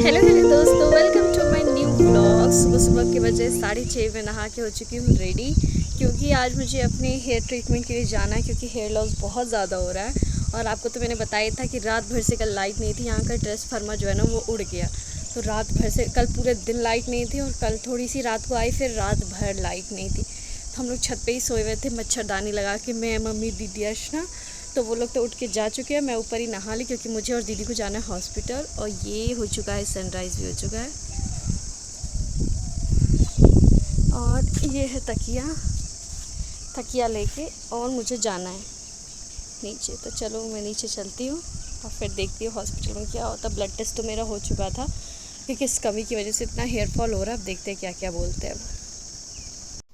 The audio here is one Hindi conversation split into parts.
हेलो दोस्तों, welcome to my new vlog. सुबह सुबह के बजे 6:30 में नहा के हो चुकी हूँ रेडी, क्योंकि आज मुझे अपने हेयर ट्रीटमेंट के लिए जाना है, क्योंकि हेयर लॉस बहुत ज़्यादा हो रहा है। और आपको तो मैंने बताया था कि रात भर से कल लाइट नहीं थी, यहाँ का ट्रांसफार्मर जो है ना वो उड़ गया। तो रात भर से कल पूरे दिन लाइट नहीं थी, और कल थोड़ी सी रात को आई, फिर रात भर लाइट नहीं थी। तो हम लोग छत पे ही सोए हुए थे, मच्छरदानी लगा के, मैं, मम्मी, दीदी, अर्चना। तो वो लोग तो उठ के जा चुके हैं, मैं ऊपर ही नहा ली, क्योंकि मुझे और दीदी को जाना है हॉस्पिटल। और ये हो चुका है, सनराइज़ भी हो चुका है। और ये है तकिया लेके, और मुझे जाना है नीचे। तो चलो मैं नीचे चलती हूँ और फिर देखती हूँ हॉस्पिटल में क्या होता है। ब्लड टेस्ट तो मेरा हो चुका था, क्योंकि इस कमी की वजह से इतना हेयर फॉल हो रहा है। अब देखते हैं क्या क्या बोलते हैं अब।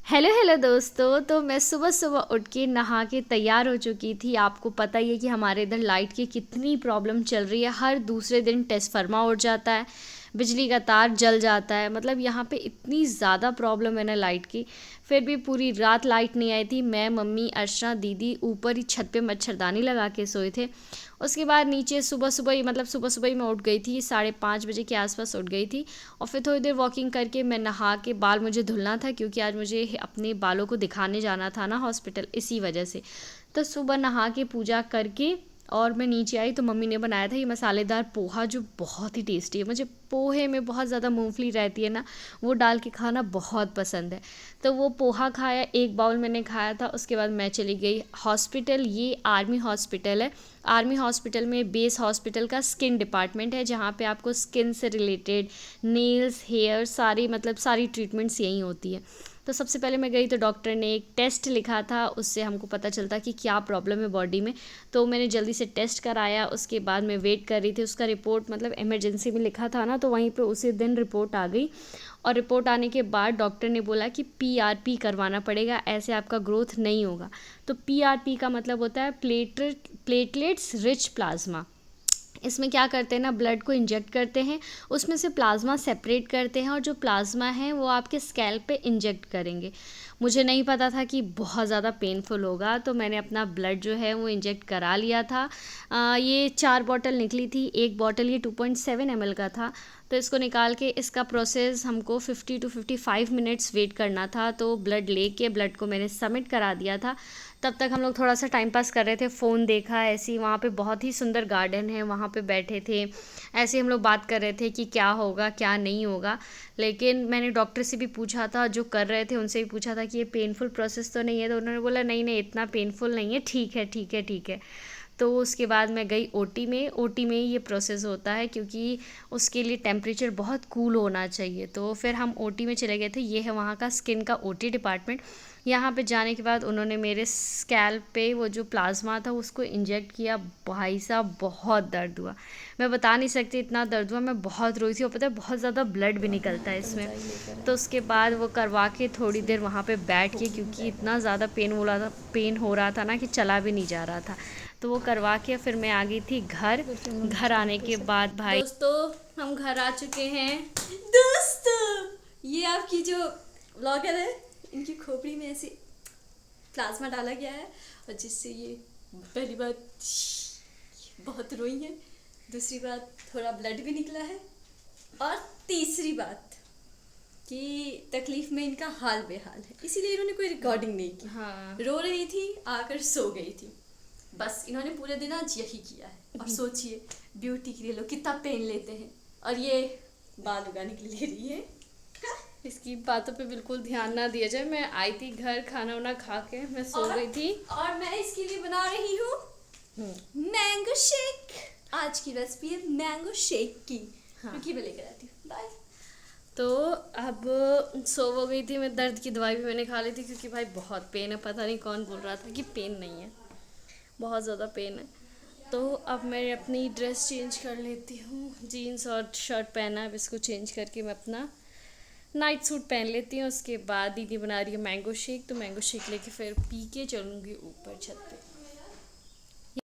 हेलो दोस्तों, तो मैं सुबह सुबह उठ के नहा के तैयार हो चुकी थी। आपको पता ही है कि हमारे इधर लाइट की कितनी प्रॉब्लम चल रही है। हर दूसरे दिन ट्रांसफार्मर उड़ जाता है, बिजली का तार जल जाता है। मतलब यहाँ पे इतनी ज़्यादा प्रॉब्लम है ना लाइट की। फिर भी पूरी रात लाइट नहीं आई थी। मैं, मम्मी, अर्चना, दीदी ऊपर ही छत पे मच्छरदानी लगा के सोए थे। उसके बाद नीचे सुबह सुबह ही मैं उठ गई थी, 5:30 बजे के आसपास उठ गई थी। और फिर थोड़ी देर वॉकिंग करके मैं नहा के, बाल मुझे धुलना था, क्योंकि आज मुझे अपने बालों को दिखाने जाना था ना हॉस्पिटल, इसी वजह से। तो सुबह नहा के पूजा करके और मैं नीचे आई, तो मम्मी ने बनाया था ये मसालेदार पोहा, जो बहुत ही टेस्टी है। मुझे पोहे में बहुत ज़्यादा मूंगफली रहती है ना, वो डाल के खाना बहुत पसंद है। तो वो पोहा खाया, एक बाउल मैंने खाया था। उसके बाद मैं चली गई हॉस्पिटल। ये आर्मी हॉस्पिटल है। आर्मी हॉस्पिटल में बेस हॉस्पिटल का स्किन डिपार्टमेंट है, जहाँ पे आपको स्किन से रिलेटेड नेल्स, हेयर, सारी ट्रीटमेंट्स यहीं होती है। तो सबसे पहले मैं गई, तो डॉक्टर ने एक टेस्ट लिखा था, उससे हमको पता चलता कि क्या प्रॉब्लम है बॉडी में। तो मैंने जल्दी से टेस्ट कराया। उसके बाद मैं वेट कर रही थी उसका रिपोर्ट, मतलब इमरजेंसी में लिखा था ना, तो वहीं पे उसी दिन रिपोर्ट आ गई। और रिपोर्ट आने के बाद डॉक्टर ने बोला कि पीआरपी करवाना पड़ेगा, ऐसे आपका ग्रोथ नहीं होगा। तो पीआरपी का मतलब होता है प्लेटलेट्स रिच प्लाज्मा। इसमें क्या करते हैं ना, ब्लड को इंजेक्ट करते हैं, उसमें से प्लाज्मा सेपरेट करते हैं, और जो प्लाज्मा है वो आपके स्कैल्प पे इंजेक्ट करेंगे। मुझे नहीं पता था कि बहुत ज़्यादा पेनफुल होगा, तो मैंने अपना ब्लड जो है वो इंजेक्ट करा लिया था। ये 4 बॉटल निकली थी। एक बॉटल ये 2.7 ml का था। तो इसको निकाल के, इसका प्रोसेस हमको 50 to 55 मिनट्स वेट करना था। तो ब्लड लेके ब्लड को मैंने सबमिट करा दिया था। तब तक हम लोग थोड़ा सा टाइम पास कर रहे थे, फ़ोन देखा ऐसे ही। वहाँ पे बहुत ही सुंदर गार्डन है, वहाँ पे बैठे थे, ऐसे हम लोग बात कर रहे थे कि क्या होगा क्या नहीं होगा। लेकिन मैंने डॉक्टर से भी पूछा था, जो कर रहे थे उनसे भी पूछा था कि ये पेनफुल प्रोसेस तो नहीं है। तो उन्होंने बोला नहीं नहीं, इतना पेनफुल नहीं है, ठीक है ठीक है ठीक है। तो उसके बाद मैं गई ओटी में। ओटी में ही ये प्रोसेस होता है, क्योंकि उसके लिए टेम्परेचर बहुत कूल होना चाहिए। तो फिर हम ओटी में चले गए थे। ये है वहाँ का स्किन का ओटी डिपार्टमेंट। यहाँ पे जाने के बाद उन्होंने मेरे स्कैल्प पे वो जो प्लाज्मा था उसको इंजेक्ट किया। भाई साहब, बहुत दर्द हुआ, मैं बता नहीं सकती, इतना दर्द हुआ, मैं बहुत रोई थी। और पता है, बहुत ज़्यादा ब्लड भी निकलता है इसमें। तो उसके बाद वो करवा के थोड़ी देर वहाँ पे बैठ के, क्योंकि इतना ज़्यादा पेन हो रहा था ना कि चला भी नहीं जा रहा था। तो वो करवा के फिर मैं आ गई थी घर आने के बाद भाई, दोस्तों हम घर आ चुके हैं। दोस्तों, ये आपकी जो ब्लॉगर है, इनकी खोपड़ी में ऐसे प्लाज्मा डाला गया है, और जिससे ये पहली बात बहुत रोई है, दूसरी बात थोड़ा ब्लड भी निकला है, और तीसरी बात कि तकलीफ में इनका हाल बेहाल है, इसीलिए इन्होंने कोई रिकॉर्डिंग नहीं की। हाँ। रो रही थी, आकर सो गई थी, बस इन्होंने पूरे दिन आज यही किया है। और सोचिए, ब्यूटी के लिए लोग कितना पेन लेते हैं, और ये बाल उगाने के लिए ले रही है। इसकी बातों पे बिल्कुल ध्यान ना दिया जाए। मैं आई थी घर, खाना वाना खा के मैं सो गई थी, और मैं इसके लिए बना रही हूँ मैंगो शेक। आज की रेसिपी है मैंगो शेक की। हाँ। क्योंकि मैं लेकर आती हूँ। बाय। तो अब सो हो गई थी मैं, दर्द की दवाई भी मैंने खा ली थी, क्योंकि भाई बहुत पेन है। पता नहीं कौन बोल रहा था कि पेन नहीं है, बहुत ज़्यादा पेन है। तो अब मैं अपनी ड्रेस चेंज कर लेती हूँ। जीन्स और शर्ट पहना है, अब इसको चेंज करके मैं अपना नाइट सूट पहन लेती हूँ। उसके बाद दीदी बना रही है मैंगो शेक, तो मैंगो शेक लेके फिर पी के चलूँगी ऊपर छत पे।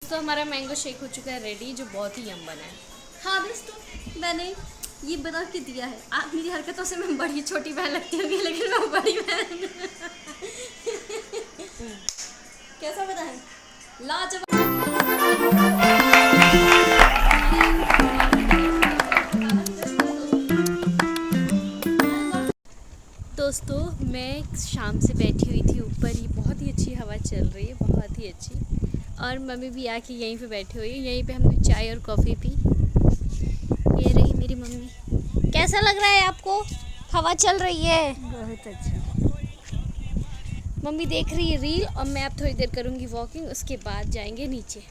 तो हमारा मैंगो शेक हो चुका है रेडी, जो बहुत ही यम बना है। हाँ दोस्तों, मैंने ये बना के दिया है। आप मेरी हरकतों से मैं बड़ी छोटी बहन लगती होंगी, लेकिन मैं बड़ी बहन। कैसा बना है? लाजवाब। दोस्तों, मैं शाम से बैठी हुई थी ऊपर ही, बहुत ही अच्छी हवा चल रही है, बहुत ही अच्छी। और मम्मी भी आके यहीं पे बैठी हुई है, यहीं पे हमने चाय और कॉफ़ी पी। ये रही मेरी मम्मी। कैसा लग रहा है आपको? हवा चल रही है। बहुत अच्छा। मम्मी देख रही है रील और मैं अब थोड़ी देर करूँगी वॉकिंग, उसके बाद जाएंगे नीचे।